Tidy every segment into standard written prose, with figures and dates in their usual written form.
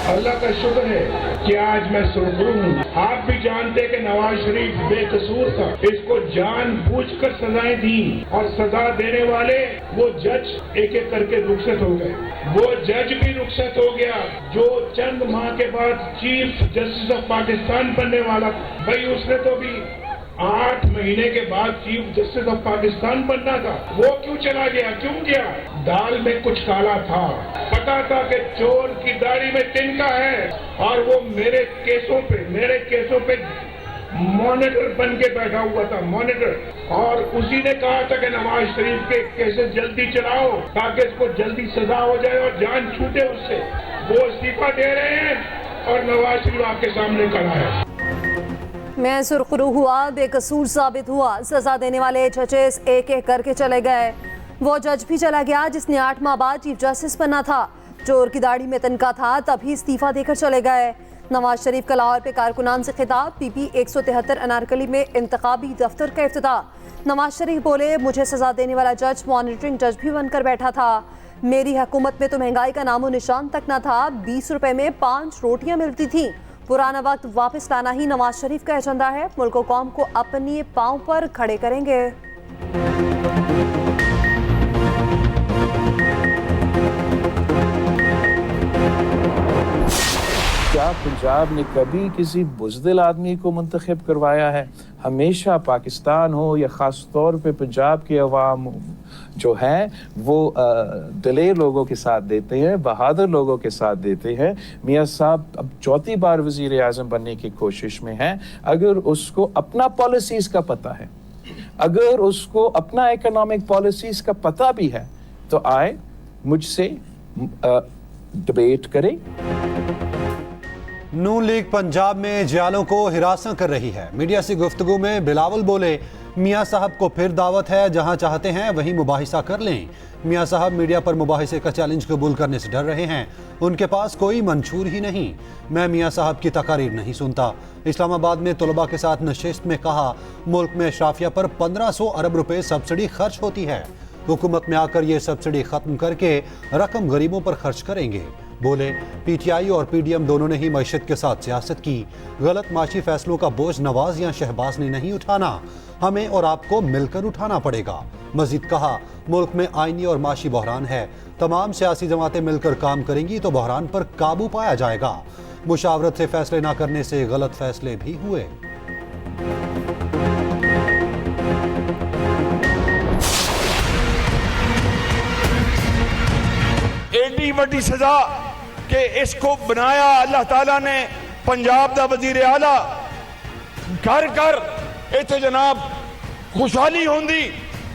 अल्लाह का शुक्र है कि आज मैं सुरखरू हूँ। आप भी जानते हैं कि नवाज शरीफ बेकसूर था, इसको जानबूझकर सजाएं दी और सजा देने वाले वो जज एक एक करके रुखसत हो गए। वो जज भी रुखसत हो गया जो चंद माह के बाद चीफ जस्टिस ऑफ पाकिस्तान बनने वाला। भाई उसने तो भी 8 महीने के बाद चीफ जस्टिस ऑफ पाकिस्तान बनना था, वो क्यों चला गया? क्यों गया? दाल में कुछ काला था, पता था कि चोर की दाढ़ी में तिनका है और वो मेरे केसों पे मॉनिटर बन के बैठा हुआ था, मॉनिटर। और उसी ने कहा था कि नवाज शरीफ के केसेस जल्दी चलाओ ताकि इसको जल्दी सजा हो जाए और जान छूटे उससे। वो इस्तीफा दे रहे हैं और नवाज शरीफ आपके सामने खड़ा है। मैं सुरखरू हुआ, बेकसूर साबित हुआ, सजा देने वाले जजेस एक एक करके चले गए। वो जज भी चला गया जिसने 8 माह बाद चीफ जस्टिस बनना था। चोर की दाढ़ी में तिनका था, तभी इस्तीफा देकर चले गए। नवाज शरीफ का लाहौर पे कारकुनान से खिताब, PP 173 अनारकली में इंतखाबी दफ्तर का इफ्तिताह। नवाज शरीफ बोले, मुझे सजा देने वाला जज मॉनिटरिंग जज भी बनकर बैठा था। मेरी हुकूमत में तो महंगाई का नामो निशान तक न था, 20 रुपए में 5 रोटियां मिलती थी। पुराना वक्त वापस लाना ही नवाज शरीफ का एजेंडा है। मुल्क और कौम को अपने पांव पर खड़े करेंगे। क्या पंजाब ने कभी किसी बुज़दिल आदमी को मुंतखब करवाया है? हमेशा पाकिस्तान हो या ख़ास तौर पे पंजाब के अवाम जो हैं वो दिलेर लोगों के साथ देते हैं, बहादुर लोगों के साथ देते हैं। मियाँ साहब अब 4थी बार वज़ीर आज़म बनने की कोशिश में हैं। अगर उसको अपना पॉलिसीज़ का पता है, अगर उसको अपना इकोनॉमिक पॉलिसीज़ का पता भी है, तो आए मुझसे डिबेट करें। नून लीग पंजाब में जियालों को हिरासत कर रही है। मीडिया से गुफ्तगू में बिलावल बोले, मियाँ साहब को फिर दावत है, जहां चाहते हैं वहीं मुबाहिसा कर लें। मियाँ साहब मीडिया पर मुबाहिसे का चैलेंज कबूल करने से डर रहे हैं, उनके पास कोई मंशूर ही नहीं। मैं मियाँ साहब की तकारीर नहीं सुनता। इस्लामाबाद में तलबा के साथ नशिस्त में कहा, मुल्क में अशराफिया पर 1500 अरब रुपए सब्सिडी खर्च होती है। हुकूमत में आकर ये सब्सिडी खत्म करके रकम गरीबों पर खर्च करेंगे। बोले, PTI और PDM दोनों ने ही मईशत के साथ सियासत की। गलत माशी फैसलों का बोझ नवाज या शहबाज ने नहीं उठाना, हमें और आपको मिलकर उठाना पड़ेगा। मजीद कहा, मुल्क में आईनी और माशी बहरान है, तमाम सियासी जमातें मिलकर काम करेंगी तो बहरान पर काबू पाया जाएगा। मुशावरत से फैसले ना करने से गलत फैसले भी हुए। एडी वड्डी सजा कि इसको बनाया अल्लाह ताला ने पंजाब दा वजीर आला। घर घर इत्थे जनाब खुशहाली होंदी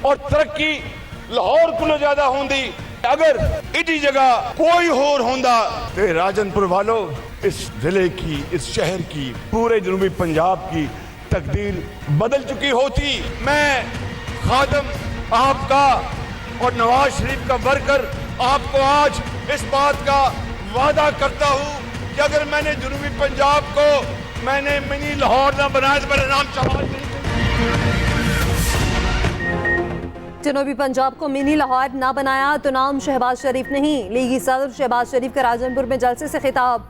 और तरक्की लाहौर को ज्यादा होंदी। अगर इसी जगह कोई होर होंदा तो राजनपुर वालों, इस जिले की, इस शहर की, पूरे जनूबी पंजाब की तकदीर बदल चुकी होती। मैं खादम आपका और नवाज शरीफ का वर्कर आपको आज इस बात का वादा करता हूं कि अगर मैंने जनूबी पंजाब को मैंने मिनी लाहौर ना बनाया तो मेरा नाम शहबाज नहीं। जनूबी पंजाब को मिनी लाहौर ना बनाया तो नाम शहबाज शरीफ नहीं। लीगी सदर शहबाज शरीफ का राजनपुर में जलसे से खिताब।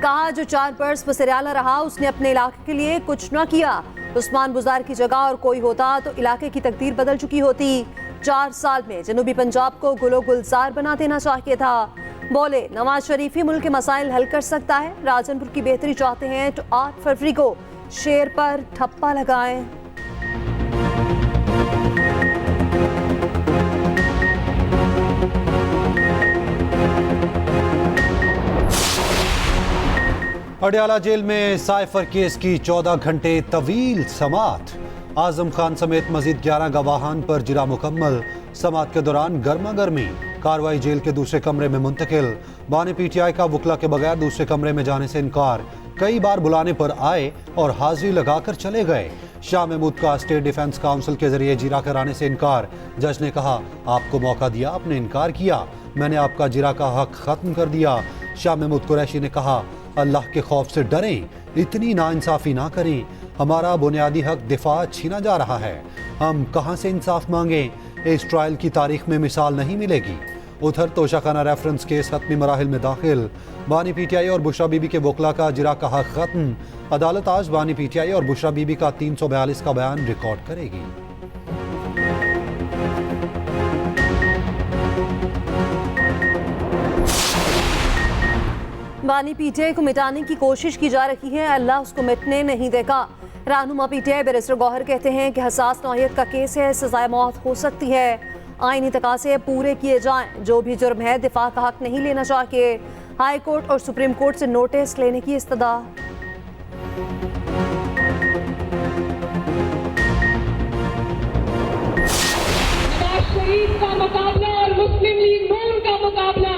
कहा, जो 4 बरस बसरियाला रहा उसने अपने इलाके के लिए कुछ न किया। उस्मान बुजार की जगह और कोई होता तो इलाके की तकदीर बदल चुकी होती। 4 साल में जनूबी पंजाब को गुलो गुलजार बना देना चाहिए था। बोले, नवाज शरीफ ही मुल्क के मसाइल हल कर सकता है। राजनपुर की बेहतरी चाहते हैं तो 8 फरवरी को शेर पर ठप्पा लगाएं। अडयाला जेल में साइफर केस की 14 घंटे तवील समात। आजम खान समेत मजीद 11 गवाहान पर जिरा मुकम्मल। समात के दौरान गर्मा गर्मी। कार्रवाई जेल के दूसरे कमरे में मुंतकिल। बानी PTI का वकला के बगैर दूसरे कमरे में जाने से इनकार। कई बार बुलाने पर आए और हाजिरी लगाकर चले गए। शाह महमूद का स्टेट डिफेंस काउंसिल के जरिए जिरा कराने से इनकार। जज ने कहा, आपको मौका दिया, आपने इनकार किया, मैंने आपका जिरा का हक खत्म कर दिया। शाह महमूद कुरैशी ने कहा, अल्लाह के खौफ से डरें, इतनी नाइंसाफी ना करें। हमारा बुनियादी हक दिफा छीना जा रहा है, हम कहां से इंसाफ मांगें? इस ट्रायल की तारीख में मिसाल नहीं मिलेगी। उधर तोशाखाना रेफरेंस केस हतमी मराहिल में दाखिल, बानी पीटीआई और बुशरा बीबी के वकला का जिरा का हक खत्म। अदालत आज बानी पीटीआई और बुशरा बीबी का 342 का बयान रिकॉर्ड करेगी। बानी पीटीआई को मिटाने की कोशिश की जा रही है, अल्लाह उसको मिटने नहीं देगा। रहनुमा पीटीआई बैरिस्टर गौहर कहते हैं कि हसास नौयत का केस है, सजाए मौत हो सकती है। आईनी तकाज़े पूरे किए जाएं, जो भी जुर्म है दिफा का हक नहीं लेना चाहिए। हाई कोर्ट और सुप्रीम कोर्ट से नोटिस लेने की इस्तदा। नवाज शरीफ का मुकाबला और मुस्लिम लीग नून का मुकाबला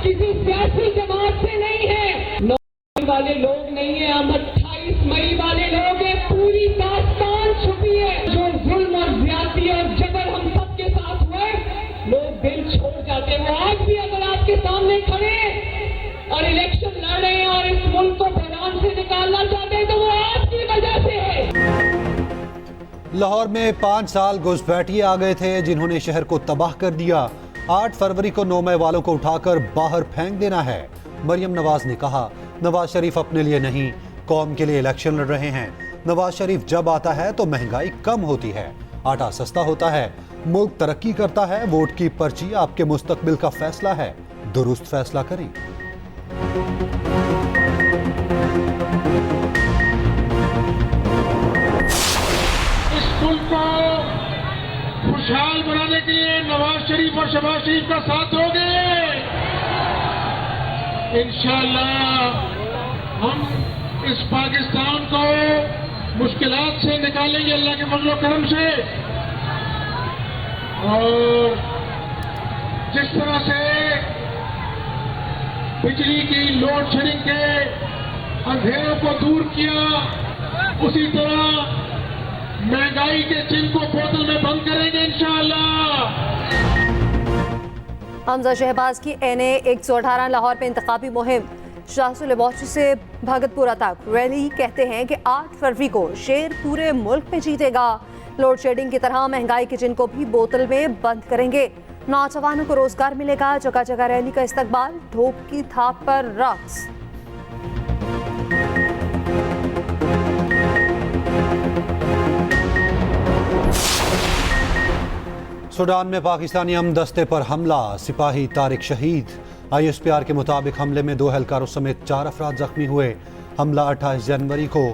किसी सियासी जमात से नहीं है। 9 मई वाले लोग नहीं है, हम 28 मई वाले लोग हैं। पूरी दास्तान छुपी है। जो जुल्म और ज्यादती और जबर हम सबके साथ हुए, लोग दिल छोड़ जाते हैं। वो आज भी अगर आपके सामने खड़े और इलेक्शन लड़ रहे हैं और इस मुल्क को मैदान से निकालना चाहते हैं, तो वो आपकी वजह से है। लाहौर में 5 साल घुसपैठिए आ गए थे जिन्होंने शहर को तबाह कर दिया। 8 फरवरी को 9 मई वालों को उठाकर बाहर फेंक देना है। मरियम नवाज ने कहा, नवाज शरीफ अपने लिए नहीं, कौम के लिए इलेक्शन लड़ रहे हैं। नवाज शरीफ जब आता है तो महंगाई कम होती है, आटा सस्ता होता है, मुल्क तरक्की करता है। वोट की पर्ची आपके मुस्तकबिल का फैसला है, दुरुस्त फैसला करें। इस मुल्क को खुशहाल बनाने के लिए नवाज शरीफ और शहबाज शरीफ का साथ दोगे? इंशाअल्लाह हम इस पाकिस्तान को मुश्किलात से निकालेंगे अल्लाह के फजल व करम से। और जिस तरह से बिजली की लोड शेडिंग के अंधेरों को दूर किया, उसी तरह महंगाई के चिन्ह को बोतल में बंद करेंगे इंशाअल्लाह। हमजा शहबाज की NA 118 लाहौर पे इंतखाबी मुहिम। शाहसुल लेबॉर्ट्री से भगतपुरा तक रैली। कहते हैं कि 8 फरवरी को शेर पूरे मुल्क में जीतेगा। लोड शेडिंग की तरह महंगाई के जिनको भी बोतल में बंद करेंगे। नौजवानों को रोजगार मिलेगा। जगह जगह रैली का इस्तकबाल, ढोप की थाप पर रक्स। सूडान में पाकिस्तानी अमन दस्ते पर हमला, सिपाही तारिक शहीद। ISPR के मुताबिक हमले में 2 एहलकारों समेत 4 अफराद जख्मी हुए। हमला 28 जनवरी को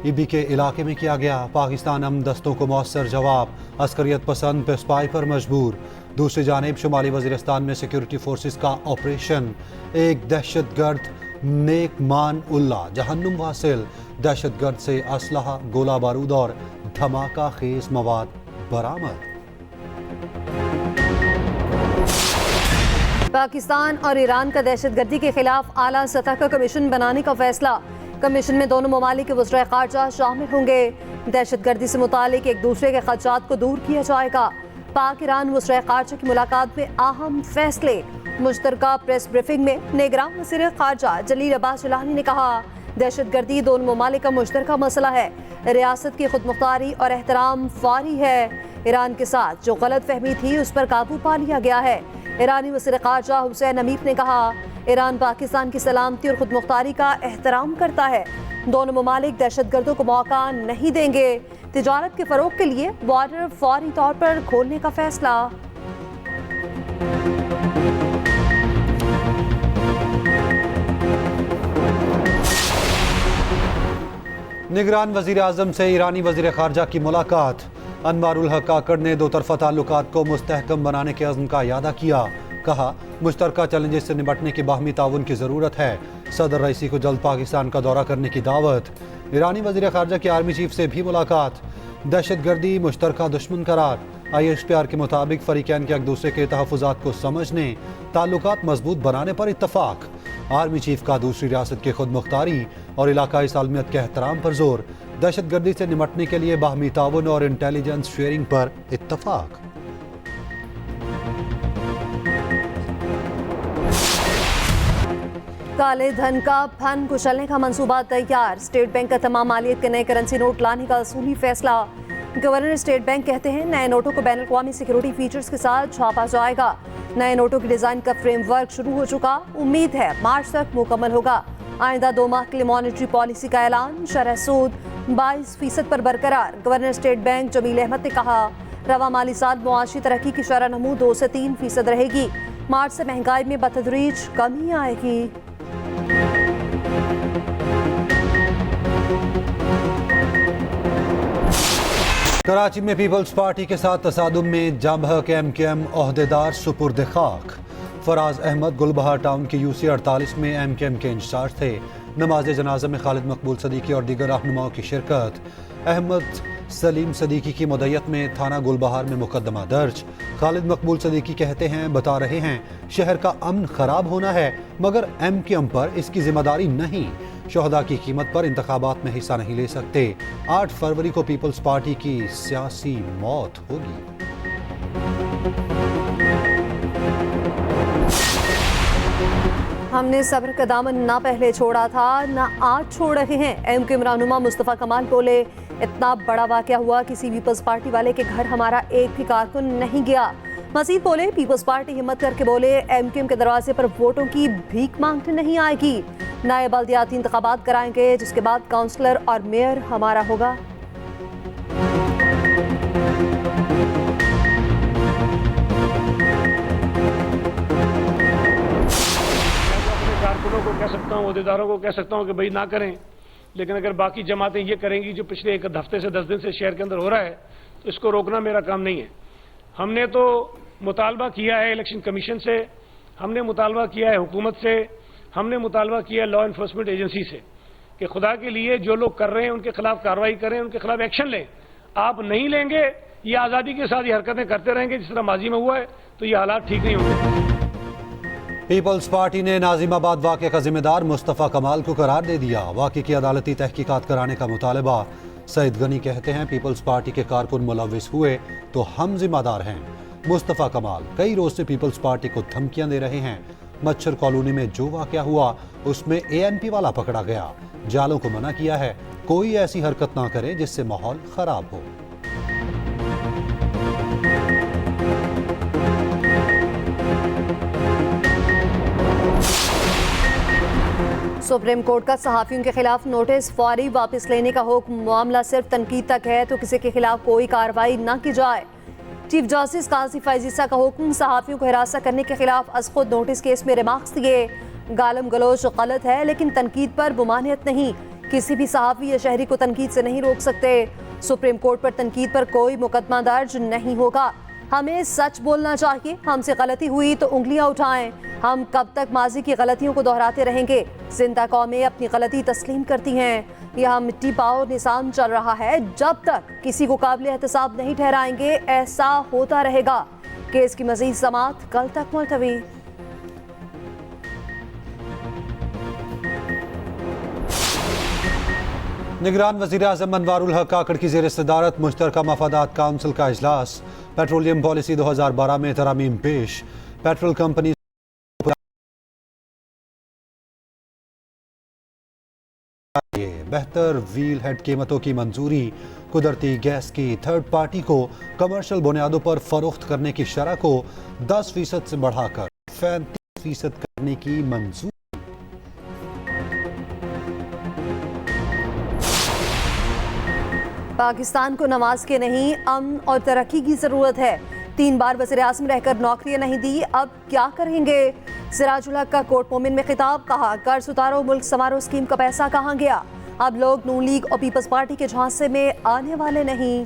EB के इलाके में किया गया। पाकिस्तान अमन दस्तों को मौसर जवाब, अस्करियत पसंद पे स्पाई पर मजबूर। दूसरी जानिब शुमाली वजीरिस्तान में सिक्योरिटी फोर्सेस का ऑपरेशन। एक दहशतगर्द नेक मान उल्ला जहन्नुम वासिल। दहशतगर्द से असलहा, गोला बारूद और धमाका खेज मवाद बरामद। पाकिस्तान और ईरान का दहशतगर्दी के खिलाफ आला सतह का कमीशन बनाने का फैसला। कमीशन में दोनों ममालिक के वज़ीर ख़ारजा शामिल होंगे। दहशतगर्दी से मुतालिक एक दूसरे के खदशात को दूर किया जाएगा। पाक ईरान वज़ीर ख़ारजा की मुलाकात में अहम फैसले। मुश्तरका प्रेस ब्रीफिंग में निगरान वज़ीर ख़ारजा जलील अब्बास जिलानी ने कहा, दहशतगर्दी दोनों ममालिक का मुश्तरका मसला है। रियासत की खुद मुख्तारी और एहतराम फारी है। ईरान के साथ जो गलत फहमी थी उस पर काबू पा लिया गया है। ईरानी वज़ीर ख़ारजा हुसैन अमीर ने कहा, ईरान पाकिस्तान की सलामती और खुद मुख्तारी का एहतराम करता है। दोनों ममालिक दहशतगर्दों को मौका नहीं देंगे। तिजारत के फ़रोग के लिए बॉर्डर फौरी तौर पर खोलने का फैसला। निगरान वज़ीर आज़म से ईरानी वज़ीर ख़ारजा की मुलाकात। अनवारुल हक काकड़ ने दो तरफ़ा ताल्लुकात को मुस्तहकम बनाने के अज़्म का यादा किया। कहा, मुश्तरका चैलेंजेस से निपटने की बाहमी ताउन की ज़रूरत है। सदर रईसी को जल्द पाकिस्तान का दौरा करने की दावत। ईरानी वज़ीर ख़ारजा की आर्मी चीफ से भी मुलाकात। दहशतगर्दी मुश्तरका दुश्मन करार। ISPR के मुताबिक फ़रीक़ैन के एक दूसरे के तहफ़्फ़ुज़ात को समझने, ताल्लुकात मजबूत बनाने पर इत्तफ़ाक़। आर्मी चीफ का दूसरी रियासत की खुद मुख्तारी और इलाकाई सालमियत के एहतराम पर जोर। दहशतगर्दी से निपटने के लिए बाहमी ताउन और इंटेलिजेंस शेयरिंग पर इत्तफ़ाक़। काले धन का फन कुचलने का मंसूबा तैयार। स्टेट बैंक का तमाम मालियत के नए करेंसी नोट लाने का असूली फैसला। गवर्नर स्टेट बैंक कहते हैं, नए नोटों को बैनुल-अक़वामी सिक्योरिटी फीचर्स के साथ छापा जाएगा। नए नोटों की डिजाइन का फ्रेमवर्क शुरू हो चुका, उम्मीद है मार्च तक मुकम्मल होगा। आइंदा 2 माह के लिए मॉनेटरी पॉलिसी का ऐलान, शरह सूद 22% पर बरकरार। Governor State Bank Jameel Ahmed ने कहा, रवा माली साल मुआशी तरक्की की शरह नमू 2 से 3% रहेगी। मार्च से महंगाई में बतदरीज कमी आएगी। कराची में पीपल्स पार्टी के साथ तसादुम में जामहक एमकेएम ओहदेदार सुपुर्द खाक। फराज अहमद गुलबहार टाउन के यूसी 48 में एमकेएम के इंचार्ज थे। नमाज जनाजा में खालिद मकबूल सदीकी और दीगर रहनुमाओं की शिरकत। अहमद सलीम सदीकी की मुद्दत में थाना गुलबहार में मुकदमा दर्ज। खालिद मकबूल सदीकी कहते हैं, बता रहे हैं शहर का अमन खराब होना है मगर एमकेएम पर इसकी जिम्मेदारी नहीं। शोहदा की कीमत पर इंतखाबात में हिस्सा नहीं ले सकते। 8 फरवरी को पीपल्स पार्टी की सियासी मौत होगी। हमने सब्र का दामन ना पहले छोड़ा था ना आज छोड़ रहे हैं। एमकेएम रहनुमा मुस्तफ़ा कमाल बोले, इतना बड़ा वाक़या हुआ, किसी पीपल्स पार्टी वाले के घर हमारा एक भी कारकुन नहीं गया। मजीद बोले, पीपल्स पार्टी हिम्मत करके बोले, एमकेएम के दरवाजे पर वोटों की भीख मांगने नहीं आएगी। नए बल्दियाती इंतखाबात कराएंगे जिसके बाद काउंसलर और मेयर हमारा होगा। कारकुनों को कह सकता हूँ, अहदेदारों को कह सकता हूँ कि भाई ना करें, लेकिन अगर बाकी जमातें ये करेंगी जो पिछले 1 हफ्ते से 10 दिन से शहर के अंदर हो रहा है, तो इसको रोकना मेरा काम नहीं है। हमने तो मुतालबा किया है इलेक्शन कमीशन से, हमने मुतालबा किया है हुकूमत से, हमने मुतालबा किया है लॉ इन्फोर्समेंट एजेंसी से कि खुदा के लिए जो लोग कर रहे हैं उनके खिलाफ कार्रवाई करें, उनके खिलाफ एक्शन लें। आप नहीं लेंगे, ये आज़ादी के साथ ये हरकतें करते रहेंगे जिस तरह माजी में हुआ है, तो ये हालात ठीक नहीं होंगे। पीपल्स पार्टी ने नाजिमाबाद वाक़े का जिम्मेदार मुस्तफ़ा कमाल को करार दे दिया। वाक़े की अदालती तहकीकात कराने का मुतालबा। सईद गनी कहते हैं, पीपल्स पार्टी के कारकुन मुलविस हुए तो हम जिम्मेदार हैं। मुस्तफ़ा कमाल कई रोज से पीपल्स पार्टी को धमकियां दे रहे हैं। मच्छर कॉलोनी में जो वाक़या हुआ उसमें एएनपी वाला पकड़ा गया। जालों को मना किया है कोई ऐसी हरकत ना करे जिससे माहौल खराब हो। सुप्रीम कोर्ट का सहाफियों के खिलाफ नोटिस फौरी वापस लेने का हुक्म। मामला सिर्फ तनकीद तक है तो किसी के खिलाफ कोई कार्रवाई न की जाए। चीफ जस्टिस काजी फैजीसा का हुक्म, सहाफियों को हिरासत करने के खिलाफ अज खुद नोटिस केस में रिमार्क्स दिए। गालम गलोच गलत है लेकिन तनकीद पर मुमानियत नहीं। किसी भी सहाफी या शहरी को तनकीद से नहीं रोक सकते। सुप्रीम कोर्ट पर तनकीद पर कोई मुकदमा दर्ज नहीं होगा। हमें सच बोलना चाहिए। हमसे गलती हुई तो उंगलियां उठाएं। हम कब तक माजी की गलतियों को दोहराते रहेंगे? जिंदा कौमें अपनी गलती तस्लीम करती हैं। यह मिट्टी पाओ निशान चल रहा है। जब तक किसी को काबिल एहतसाब नहीं ठहराएंगे ऐसा होता रहेगा। केस की मजीद समाअत कल तक मुलतवी। निगरान वज़ीर आज़म अनवारुल हक काकड़ की ज़ेर सदारत मुश्तरका मफादात काउंसिल का इजलास। पेट्रोलियम पॉलिसी 2012 में तरामीम पेश। पेट्रोल कंपनी बेहतर व्हील हेड कीमतों की मंजूरी। कुदरती गैस की थर्ड पार्टी को कमर्शियल बुनियादों पर फरोख्त करने की शरह को 10% से बढ़ाकर 35% करने की मंजूरी। पाकिस्तान को नमाज के नहीं अमन और तरक्की की जरूरत है। 3 बार वज़ीर आज़म रहकर नौकरियां नहीं दी, अब क्या करेंगे? सिराजुल हक का कोर्ट मोमिन में खिताब, कहा कर्ज उतारो मुल्क समारोह स्कीम का पैसा कहां गया? अब लोग नून लीग और पीपल्स पार्टी के झांसे में आने वाले नहीं।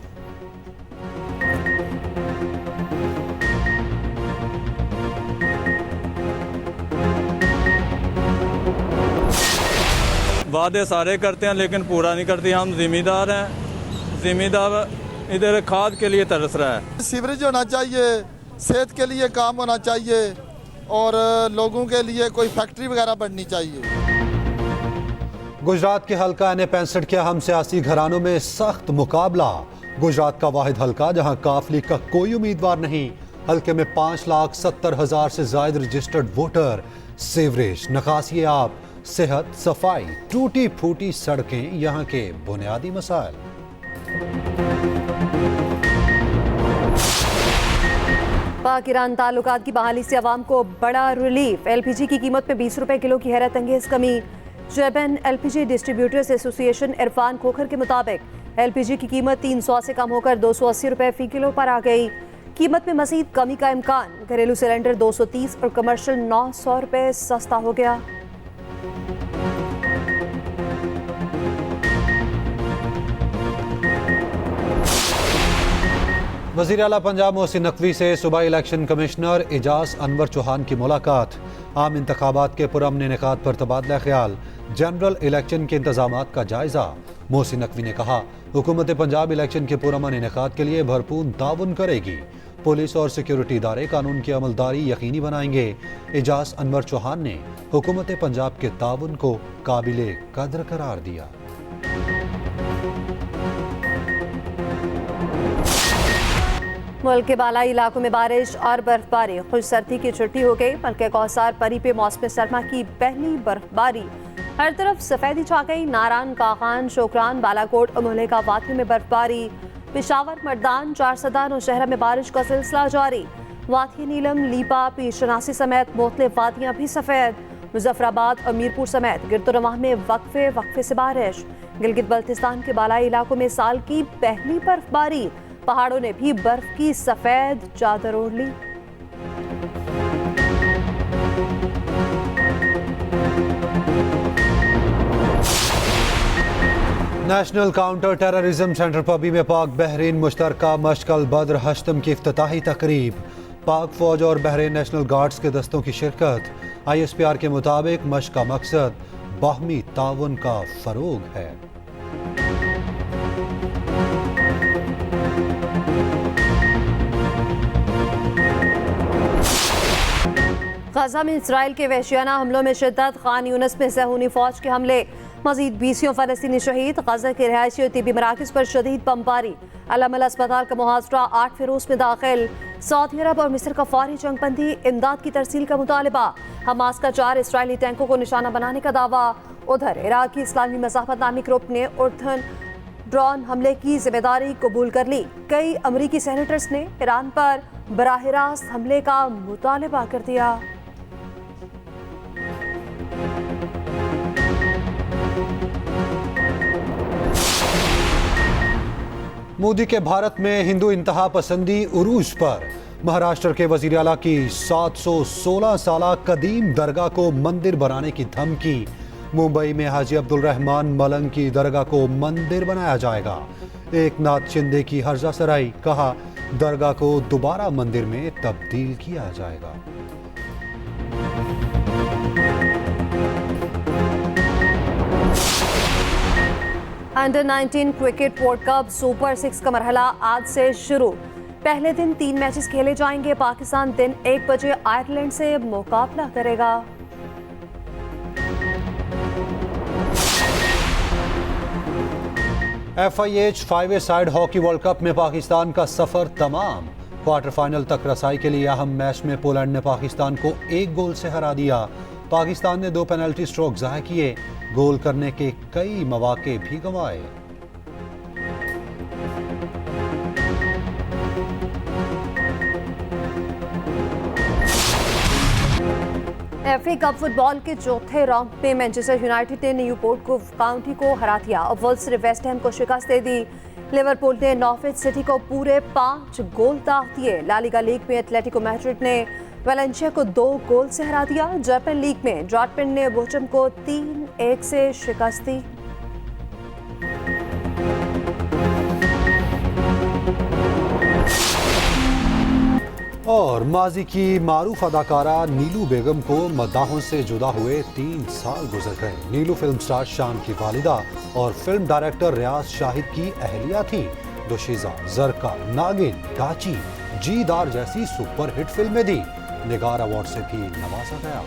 वादे सारे करते हैं लेकिन पूरा नहीं करते। हम जिम्मेदार हैं, जिम्मेदार इधर खाद के लिए तरस रहा है। सीवरेज होना चाहिए, सेहत के लिए काम होना चाहिए और लोगों के लिए कोई फैक्ट्री वगैरह बननी चाहिए। गुजरात के हल्का NA-65 के अहम सियासी घरानों में सख्त मुकाबला। गुजरात का वाहिद हल्का जहां काफ लीग का कोई उम्मीदवार नहीं। हल्के में 5,70,000 से ज्यादा रजिस्टर्ड वोटर। सीवरेज, नकासी आब, सेहत, सफाई, टूटी फूटी सड़कें यहाँ के बुनियादी मसाइल। इराक ईरान ताल्लुकात की बहाली से अवाम को बड़ा रिलीफ। LPG की कीमत में 20 रुपए किलो की हैरत अंगेज कमी। जैबन LPG distributors association Irfan Khokhar के मुताबिक LPG की कीमत 300 से कम होकर 280 रुपए फी किलो पर आ गई। कीमत में मजीद कमी का इम्कान। घरेलू सिलेंडर 230 और कमर्शियल 900 रुपए सस्ता हो गया। वज़ीर आला पंजाब मोहसिन नकवी से सूबाई इलेक्शन कमिश्नर एजाज अनवर चौहान की मुलाकात। आम इंतखाबात के पुरअमन इनेकाद पर तबादला ख्याल। जनरल इलेक्शन के इंतजामात का जायजा। मोहसिन नकवी ने कहा हुकूमत पंजाब इलेक्शन के पुरअमन इनेकाद के लिए भरपूर ताउन करेगी। पुलिस और सिक्योरिटी इदारे कानून की अमलदारी यकीनी बनाएंगे। एजाज अनवर चौहान ने हुकूमत पंजाब के ताउन को काबिले कदर करार दिया। मुल्क के बालाई इलाकों में बारिश और बर्फबारी। खुश सर्दी की छुट्टी हो गई। मलके कौसार परी पे मौसम सरमा की पहली बर्फबारी। हर तरफ सफेदी छा गई। नारान, काखान, शोकरान, बालाकोट, उमोले का वादियों में बर्फबारी। पेशावर, मर्दान, चारसदान और शहरा में बारिश का सिलसिला जारी। वादी नीलम, लीपा, पीरशनासी समेत मुख्तलिफ वादियाँ भी सफेद। मुजफ्फराबाद और मीरपुर समेत गिरदोनवाह में वक्फे से बारिश। गिलगित बल्तिस्तान के बालाई इलाकों में साल की पहली बर्फबारी। पहाड़ों ने भी बर्फ की सफेद चादर ओढ़ ली। नेशनल काउंटर टेररिज्म सेंटर पबी में पाक बहरीन मुश्तरका मशकल बद्र हश्तम की इफ्तिताही तकरीब। पाक फौज और बहरीन नेशनल गार्ड्स के दस्तों की शिरकत। ISPR के मुताबिक मश्क का मकसद बाहमी ताउन का फरोग है। गाजा में इसराइल के वहशियाना हमलों में शिद्दत। खान यूनिस में सहूनी फौज के हमले। मजीद 20 फलस्तीनी शहीद। गाजा के रिहायशी और तिबी मराकज पर शदीद बमबारी। अलमल अस्पताल का मुहासरा 8 फिरोज में दाखिल। सऊदी अरब और मिस्र का फौरी जंगबंदी इमदाद की तरसील का मुतालबा। हमास का 4 इसराइली टैंकों को निशाना बनाने का दावा। उधर इराक की इस्लामी मज़ाहमत नामी ग्रुप ने उर्दन ड्रोन हमले की जिम्मेदारी कबूल कर ली। कई अमरीकी सेनेटर्स ने ईरान पर बराह रास्त हमले का मुतालबा कर दिया। मोदी के भारत में हिंदू इंतहा पसंदी उरूज पर। महाराष्ट्र के वजीर आला की 716 साला कदीम दरगाह को मंदिर बनाने की धमकी। मुंबई में हाजी अब्दुल रहमान मलंग की दरगाह को मंदिर बनाया जाएगा। एकनाथ शिंदे की हर्जा सराई। कहा दरगाह को दोबारा मंदिर में तब्दील किया जाएगा। Under 19 cricket world cup super 6 का मरहला आज से शुरू। पहले दिन 3 मैचेस खेले जाएंगे। पाकिस्तान दिन 1 बजे आयरलैंड से मुकाबला करेगा। FIH 5-a-साइड हॉकी वर्ल्ड कप में पाकिस्तान का सफर तमाम। क्वार्टर फाइनल तक रसाई के लिए अहम मैच में पोलैंड ने पाकिस्तान को 1 गोल से हरा दिया। पाकिस्तान ने 2 पेनल्टी स्ट्रोक ज़ाया किए। गोल करने के कई मौके भी गंवाए। FA कप फुटबॉल के चौथे राउंड में मैनचेस्टर यूनाइटेड ने न्यूपोर्ट को काउंटी को हरा दिया और वुल्व्स ने वेस्ट हैम को शिकस्त दे दी। लिवरपूल ने नॉर्विच सिटी को पूरे 5 गोल दाग दिए। ला लीगा लीग में एटलेटिको मैड्रिड ने वेलेंसिया को 2 गोल से हरा दिया। जर्मन लीग में डॉर्टमुंड ने बोचम को 3-1 से शिकस्त दी। और माजी की मारूफ अदाकारा नीलू बेगम को मद्दाहों से जुदा हुए 3 साल गुजर गए। नीलू फिल्म स्टार शान की वालिदा और फिल्म डायरेक्टर रियाज शाहिद की अहलिया थी। दोशीज़ा, जरका, नागिन, गाची, जीदार जैसी सुपरहिट फिल्में दी। निगार अवार्ड से भी नवाजा गया।